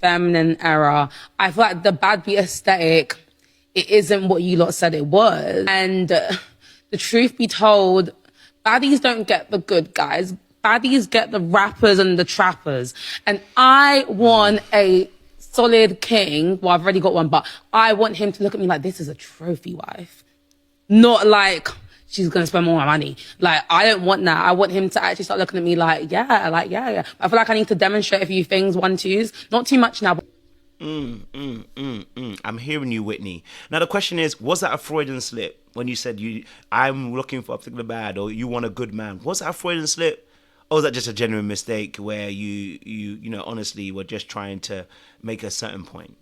feminine era. I feel like the bad beat aesthetic, it isn't what you lot said it was. And the truth be told, baddies don't get the good guys. Baddies get the rappers and the trappers. And I want a solid king. Well, I've already got one, but I want him to look at me like, this is a trophy wife. Not like, she's going to spend more money. Like, I don't want that. I want him to actually start looking at me like, yeah. I feel like I need to demonstrate a few things, 1-2s. Not too much now, but I'm hearing you, Whitney. Now the question is, was that a Freudian slip when you said I'm looking for a particular bad, or you want a good man? Was that a Freudian slip, or was that just a genuine mistake where you honestly were just trying to make a certain point?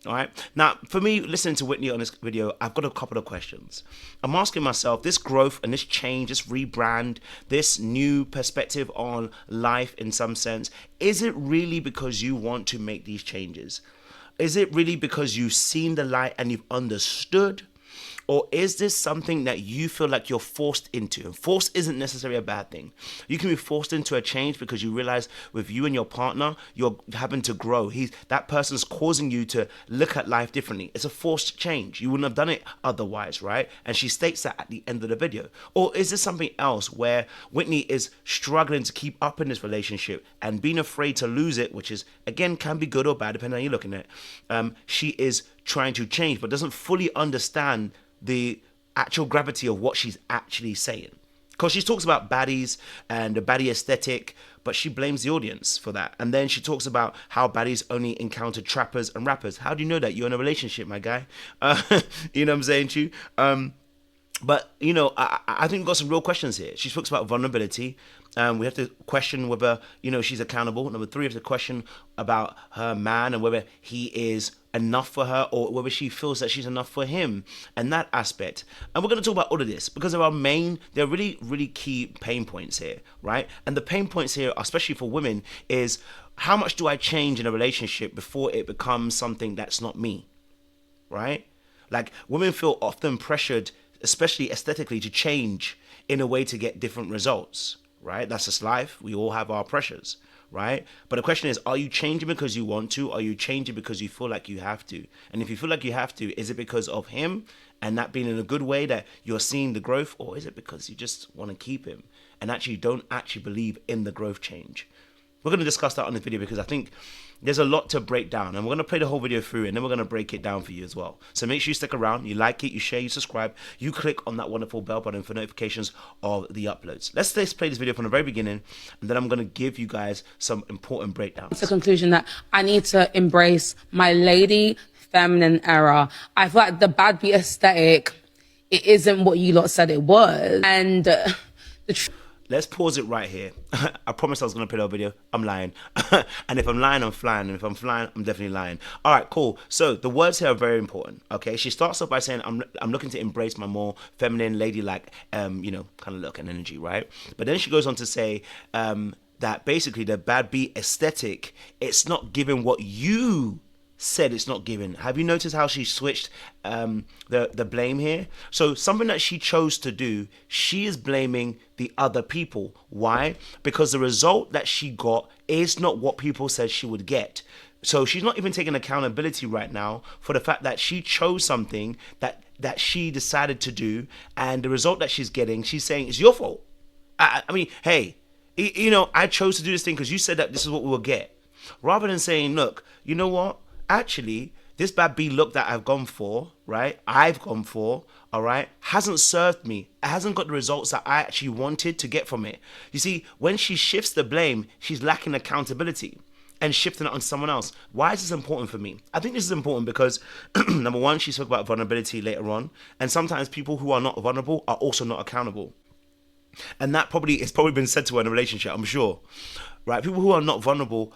All right. Now, for me, listening to Whitney on this video, I've got a couple of questions. I'm asking myself, this growth and this change, this rebrand, this new perspective on life in some sense, is it really because you want to make these changes? Is it really because you've seen the light and you've understood? Or is this something that you feel like you're forced into? And force isn't necessarily a bad thing. You can be forced into a change because you realize with you and your partner, you're having to grow. That person's causing you to look at life differently. It's a forced change. You wouldn't have done it otherwise, right? And she states that at the end of the video. Or is this something else where Whitney is struggling to keep up in this relationship and being afraid to lose it, which is, again, can be good or bad, depending on how you're looking at it. She is trying to change, but doesn't fully understand the actual gravity of what she's actually saying. Because she talks about baddies and the baddie aesthetic, but she blames the audience for that. And then she talks about how baddies only encounter trappers and rappers. How do you know that? You're in a relationship, my guy. You know what I'm saying to you? But, I think we've got some real questions here. She talks about vulnerability. We have to question whether, she's accountable. Number 3, we have to question about her man and whether he is enough for her or whether she feels that she's enough for him and that aspect. And we're going to talk about all of this because there are really, really key pain points here, right? And the pain points here, especially for women, is how much do I change in a relationship before it becomes something that's not me, right? Like, women feel often pressured, especially aesthetically, to change in a way to get different results, right? That's just life. We all have our pressures, right? But the question is, are you changing because you want to? Are you changing because you feel like you have to? And if you feel like you have to, is it because of him and that being in a good way that you're seeing the growth? Or is it because you just want to keep him and actually don't actually believe in the growth change? We're going to discuss that on this video because I think there's a lot to break down, and we're going to play the whole video through and then we're going to break it down for you as well. So make sure you stick around, you like it, you share, you subscribe, you click on that wonderful bell button for notifications of the uploads. Let's play this video from the very beginning, and then I'm going to give you guys some important breakdowns. it's a conclusion that I need to embrace my lady feminine era. I feel like the bad beat aesthetic, it isn't what you lot said it was. And Let's pause it right here. I promised I was going to play the video. I'm lying. And if I'm lying, I'm flying. And if I'm flying, I'm definitely lying. All right, cool. So the words here are very important, okay? She starts off by saying, I'm looking to embrace my more feminine, ladylike, kind of look and energy, right? But then she goes on to say that basically the bad beat aesthetic, it's not giving what you said it's not given. Have you noticed how she switched the blame here? So something that she chose to do, she is blaming the other people. Why? Because the result that she got is not what people said she would get. So she's not even taking accountability right now for the fact that she chose something that she decided to do, and the result that she's getting, she's saying it's your fault. I mean, hey, I chose to do this thing because you said that this is what we will get. Rather than saying, look, you know what? Actually, this bad B look that I've gone for, right? All right, hasn't served me. It hasn't got the results that I actually wanted to get from it. You see, when she shifts the blame, she's lacking accountability and shifting it on someone else. Why is this important for me? I think this is important because, number one, she spoke about vulnerability later on. And sometimes people who are not vulnerable are also not accountable. And that it's probably been said to her in a relationship, I'm sure. Right? People who are not vulnerable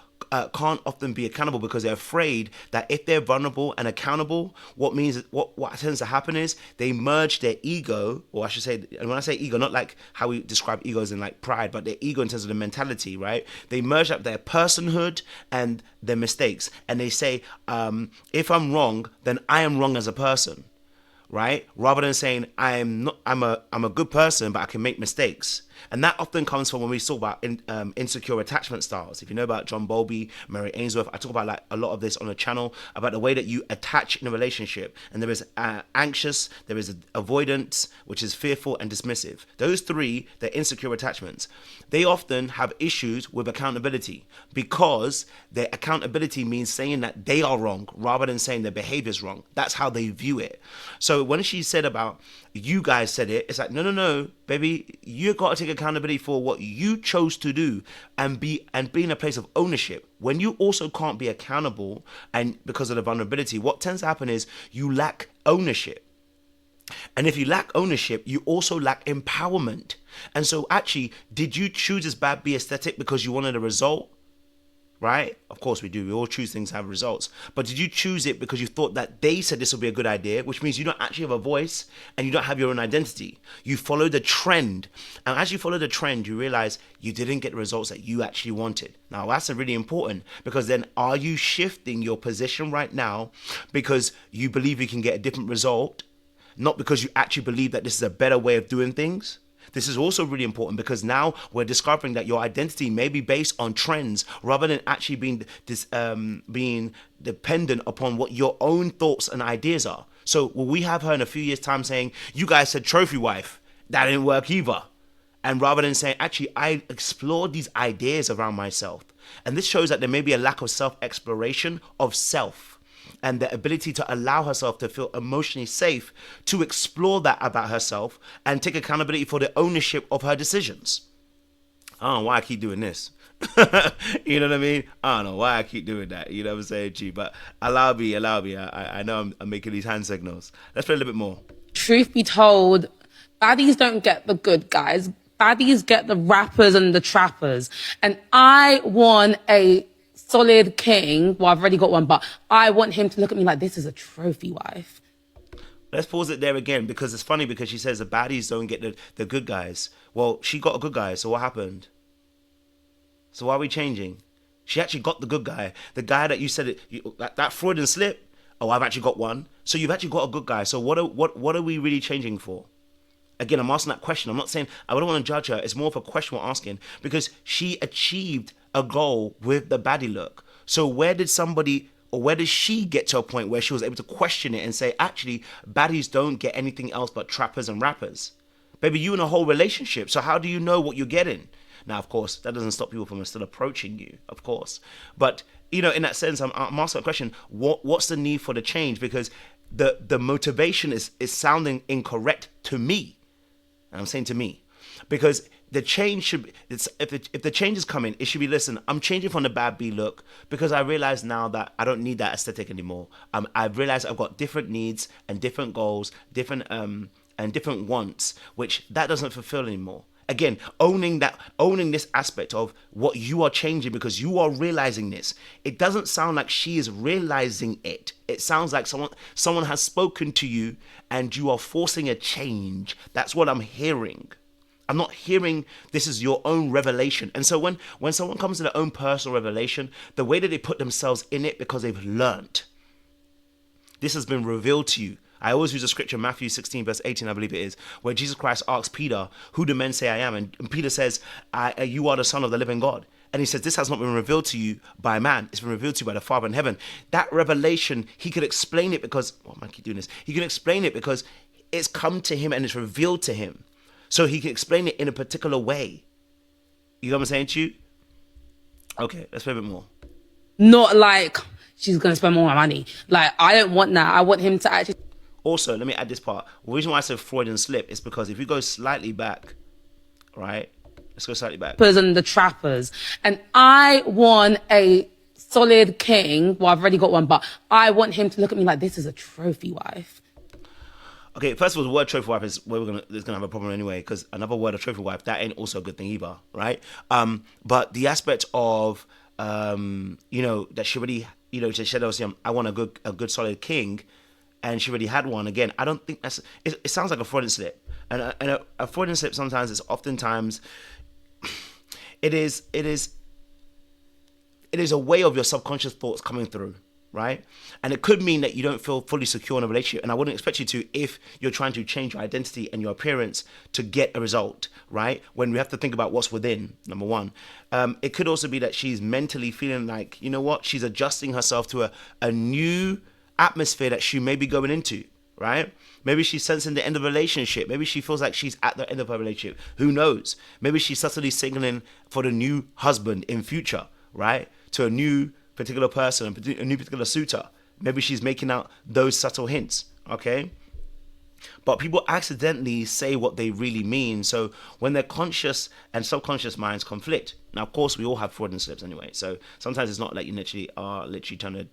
can't often be accountable because they're afraid that if they're vulnerable and accountable, what tends to happen is they merge their ego, or I should say, and when I say ego, not like how we describe egos in like pride, but their ego in terms of the mentality, right? They merge up their personhood and their mistakes, and they say, if I'm wrong, then I am wrong as a person. Right? Rather than saying I'm a good person, but I can make mistakes. And that often comes from when we talk about insecure attachment styles. If you know about John Bowlby, Mary Ainsworth, I talk about like a lot of this on the channel about the way that you attach in a relationship. And there is anxious, there is avoidance, which is fearful and dismissive. Those three, they're insecure attachments. They often have issues with accountability because their accountability means saying that they are wrong rather than saying their behavior is wrong. That's how they view it. So when she said about you guys said it, it's like, no, baby, you got to take accountability for what you chose to do and be in a place of ownership. When you also can't be accountable and because of the vulnerability, what tends to happen is you lack ownership. And if you lack ownership, you also lack empowerment. And so actually, did you choose this bad B aesthetic because you wanted a result? Right? Of course we do. We all choose things to have results. But did you choose it because you thought that they said this would be a good idea, which means you don't actually have a voice and you don't have your own identity. You follow the trend. And as you follow the trend, you realize you didn't get the results that you actually wanted. Now, that's really important because then are you shifting your position right now because you believe you can get a different result, not because you actually believe that this is a better way of doing things? This is also really important because now we're discovering that your identity may be based on trends rather than actually being dependent upon what your own thoughts and ideas are. So will we have her in a few years' time saying, you guys said trophy wife, that didn't work either. And rather than saying, actually, I explored these ideas around myself. And this shows that there may be a lack of self-exploration of self and the ability to allow herself to feel emotionally safe to explore that about herself and take accountability for the ownership of her decisions. I don't know why I keep doing this. You know what I mean? I don't know why I keep doing that. You know what I'm saying, G? But allow me. I know I'm making these hand signals. Let's play a little bit more. Truth be told, baddies don't get the good guys. Baddies get the rappers and the trappers. And I want a solid king. Well, I've already got one, but I want him to look at me like this is a trophy wife. Let's pause it there again because it's funny because she says the baddies don't get the good guys. Well, she got a good guy, so what happened? So why are we changing? She actually got the good guy. The guy that you said that Freudian slip. Oh, I've actually got one. So you've actually got a good guy. So what are we really changing for? Again, I'm asking that question. I'm not saying I don't want to judge her. It's more of a question we're asking because she achieved a goal with the baddie look. So where did she get to a point where she was able to question it and say, actually, baddies don't get anything else but trappers and rappers? Baby, you in a whole relationship. So how do you know what you're getting? Now, of course, that doesn't stop people from still approaching you, of course. But, you know, in that sense, I'm asking a question. What's the need for the change? Because the motivation is sounding incorrect to me. And I'm saying to me. Because the change should be, if the change is coming, it should be, listen, I'm changing from the bad B look because I realize now that I don't need that aesthetic anymore. I've realized I've got different needs and different goals, different wants, which that doesn't fulfill anymore. Again, owning this aspect of what you are changing because you are realizing this. It doesn't sound like she is realizing it. It sounds like someone has spoken to you and you are forcing a change. That's what I'm hearing. I'm not hearing this is your own revelation. And so when someone comes to their own personal revelation, the way that they put themselves in it because they've learnt. This has been revealed to you. I always use the scripture, Matthew 16, verse 18, I believe it is, where Jesus Christ asks Peter, who do men say I am? And Peter says, you are the Son of the living God. And he says, this has not been revealed to you by man. It's been revealed to you by the Father in heaven. That revelation, he could explain it because, why am I keep doing this? He can explain it because it's come to him and it's revealed to him. So he can explain it in a particular way. You know what I'm saying to you? Okay, let's play a bit more. Not like she's going to spend more money. Like, I don't want that. I want him to actually... Also, let me add this part. The reason why I said Freudian slip is because if you go slightly back, right? Let's go slightly back. And the trappers. And I want a solid king. Well, I've already got one, but I want him to look at me like this is a trophy wife. Okay, first of all, the word trophy wife is where there's gonna have a problem anyway, because another word of trophy wife, that ain't also a good thing either, right? But the aspect of that she already, she said obviously I want a good solid king, and she already had one. Again, I don't think it sounds like a Freudian slip, and a Freudian slip sometimes is oftentimes it is a way of your subconscious thoughts coming through. right? And it could mean that you don't feel fully secure in a relationship. And I wouldn't expect you to if you're trying to change your identity and your appearance to get a result, right? When we have to think about what's within, number one. It could also be that she's mentally feeling like, you know what, she's adjusting herself to a new atmosphere that she may be going into, right? Maybe she's sensing the end of a relationship. Maybe she feels like she's at the end of her relationship. Who knows? Maybe she's subtly signaling for the new husband in future, right? To a new particular person, a new particular suitor. Maybe she's making out those subtle hints, okay? But people accidentally say what they really mean. So when their conscious and subconscious minds conflict, now of course we all have Freudian slips anyway. So sometimes it's not like you literally are trying to,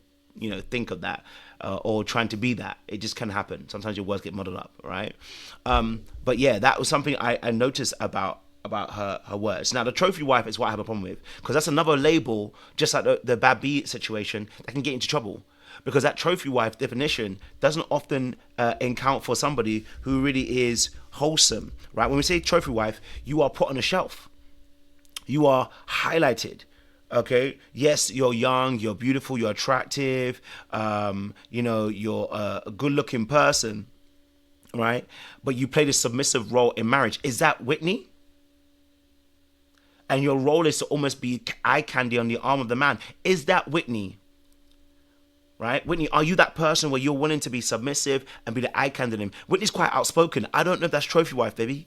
think of that or trying to be that. It just can happen. Sometimes your words get muddled up, right? But yeah, that was something I noticed about her words. Now the trophy wife is what I have a problem with, because that's another label, just like the bad B situation, that can get into trouble. Because that trophy wife definition doesn't often account for somebody who really is wholesome, right? When we say trophy wife, you are put on a shelf. You are highlighted, okay? Yes, you're young, you're beautiful, you're attractive, you're a good-looking person, right? But you play this submissive role in marriage. Is that Whitney? And your role is to almost be eye candy on the arm of the man. Is that Whitney? Right? Whitney, are you that person where you're willing to be submissive and be the eye candy on him? Whitney's quite outspoken. I don't know if that's trophy wife, baby.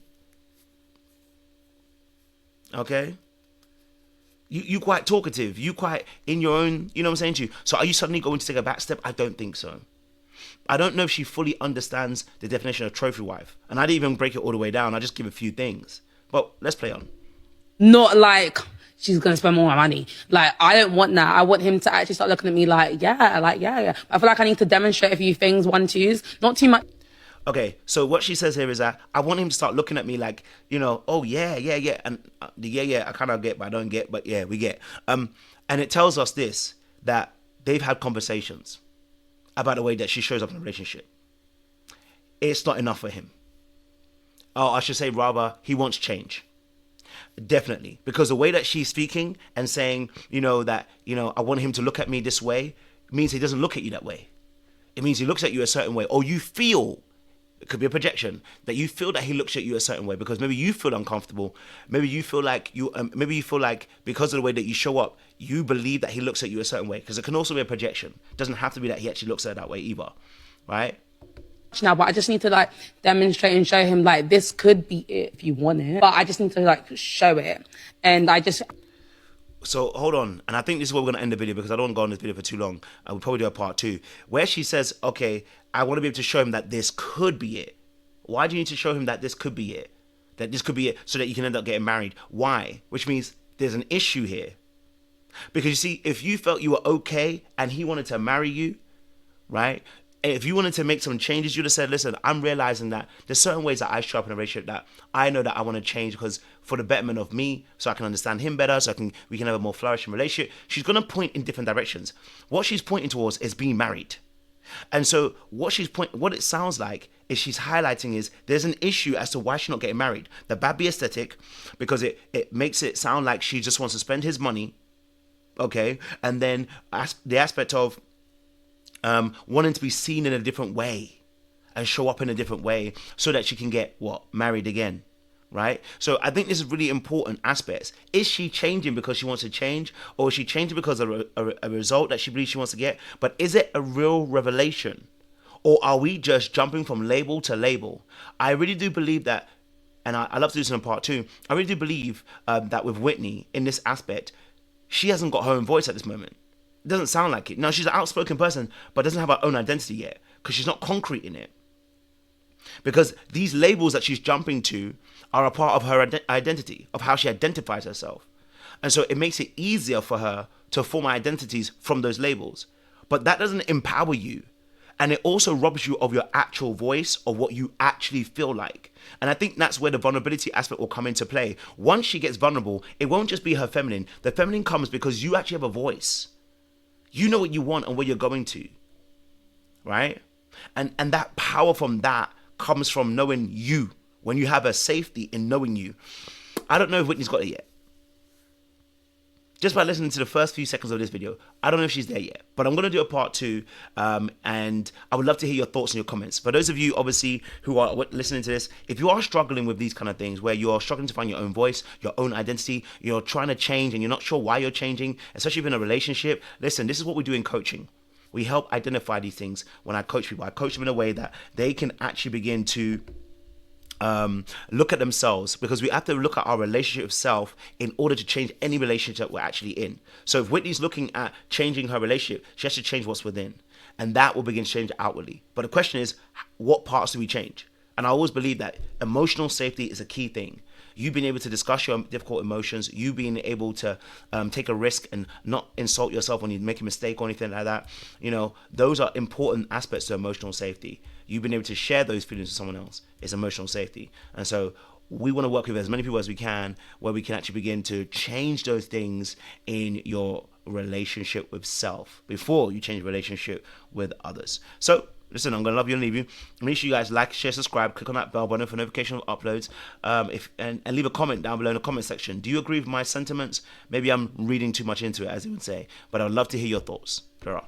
Okay? You quite talkative. You quite in your own, you know what I'm saying to you? So are you suddenly going to take a back step? I don't think so. I don't know if she fully understands the definition of trophy wife. And I didn't even break it all the way down. I just give a few things. But let's play on. Not like she's going to spend more money. Like, I don't want that. I want him to actually start looking at me like, yeah. I feel like I need to demonstrate a few things, 1, 2s, not too much. Okay, so what she says here is that I want him to start looking at me like, oh, yeah. And the yeah, I kind of get, but I don't get, but yeah, we get. And it tells us this, that they've had conversations about the way that she shows up in a relationship. It's not enough for him. Oh, I should say rather, he wants change. Definitely, because the way that she's speaking and saying, that, I want him to look at me this way, means he doesn't look at you that way. It means he looks at you a certain way, or you feel, it could be a projection, that you feel that he looks at you a certain way because maybe you feel uncomfortable. Maybe you feel like because of the way that you show up, you believe that he looks at you a certain way, because it can also be a projection. It doesn't have to be that he actually looks at it that way either, right? Now, but I just need to demonstrate and show him this could be it if you want it, but I just need to show it. And so hold on, and I think this is where we're going to end the video, because I don't want to go on this video for too long. I will probably do a part 2 where she says, okay, I want to be able to show him that this could be it. Why do you need to show him that this could be it? That this could be it so that you can end up getting married? Why? Which means there's an issue here. Because you see, if you felt you were okay and he wanted to marry you, right? If you wanted to make some changes, you'd have said, listen, I'm realizing that there's certain ways that I show up in a relationship that I know that I want to change because for the betterment of me, so I can understand him better, so we can have a more flourishing relationship. She's going to point in different directions. What she's pointing towards is being married. And so what it sounds like is she's highlighting is there's an issue as to why she's not getting married. The bad B aesthetic, because it makes it sound like she just wants to spend his money, okay? And then the aspect of wanting to be seen in a different way and show up in a different way so that she can get married again, right? So I think this is really important aspects. Is she changing because she wants to change, or is she changing because of a result that she believes she wants to get? But is it a real revelation, or are we just jumping from label to label? I really do believe that, and I love to do this in part 2, I really do believe that with Whitney in this aspect, she hasn't got her own voice at this moment. It doesn't sound like it. Now, she's an outspoken person, but doesn't have her own identity yet because she's not concrete in it. Because these labels that she's jumping to are a part of her identity, of how she identifies herself. And so it makes it easier for her to form identities from those labels. But that doesn't empower you. And it also robs you of your actual voice, or what you actually feel like. And I think that's where the vulnerability aspect will come into play. Once she gets vulnerable, it won't just be her feminine. The feminine comes because you actually have a voice. You know what you want and where you're going to, right? And that power from that comes from knowing you, when you have a safety in knowing you. I don't know if Whitney's got it yet. just by listening to the first few seconds of this video, I don't know if she's there yet, but I'm going to do a part 2, and I would love to hear your thoughts and your comments. For those of you, obviously, who are listening to this, if you are struggling with these kind of things, where you're struggling to find your own voice, your own identity, you're trying to change and you're not sure why you're changing, especially if you're in a relationship, listen, this is what we do in coaching. We help identify these things. When I coach people, I coach them in a way that they can actually begin to look at themselves, because we have to look at our relationship with self in order to change any relationship we're actually in. So if Whitney's looking at changing her relationship, she has to change what's within, and that will begin to change outwardly. But the question is, what parts do we change? And I always believe that emotional safety is a key thing. You being able to discuss your difficult emotions, you being able to take a risk and not insult yourself when you make a mistake or anything like that, those are important aspects to emotional safety. You being able to share those feelings with someone else is emotional safety. And so we want to work with as many people as we can, where we can actually begin to change those things in your relationship with self before you change your relationship with others. So listen, I'm going to love you and leave you. Make sure you guys like, share, subscribe, click on that bell button for notification of uploads, and leave a comment down below in the comment section. Do you agree with my sentiments? Maybe I'm reading too much into it, as they would say, but I would love to hear your thoughts. Clara.